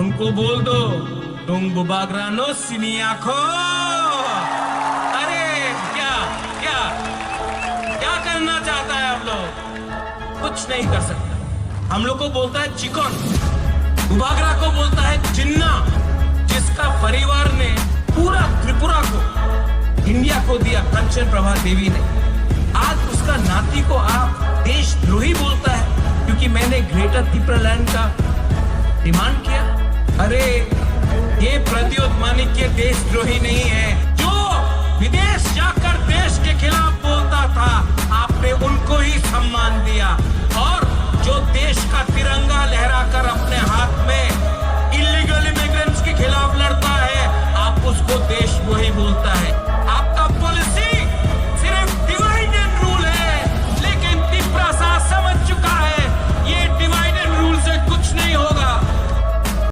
उनको बोल दो तुम बुबागरानो सिनी आंखो। अरे क्या क्या क्या करना चाहता है हम लोग? कुछ नहीं कर सकता। हम लोग को बोलता है चिकन, बुबागरा को बोलता है जिन्ना, जिसका परिवार ने पूरा त्रिपुरा को, इंडिया को दिया कंचन प्रभा देवी ने। आज उसका नाती को आप देशद्रोही बोलता है क्योंकि मैंने ग्रेटर त्रिपुरालैंड का डिमांड किया। अरे ये प्रद्योत माणिक्य देशद्रोही नहीं है, जो विदेश जाकर देश के खिलाफ बोलता था, आपने उनको ही सम्मान दिया। और जो देश का तिरंगा लहराकर अपने हाथ में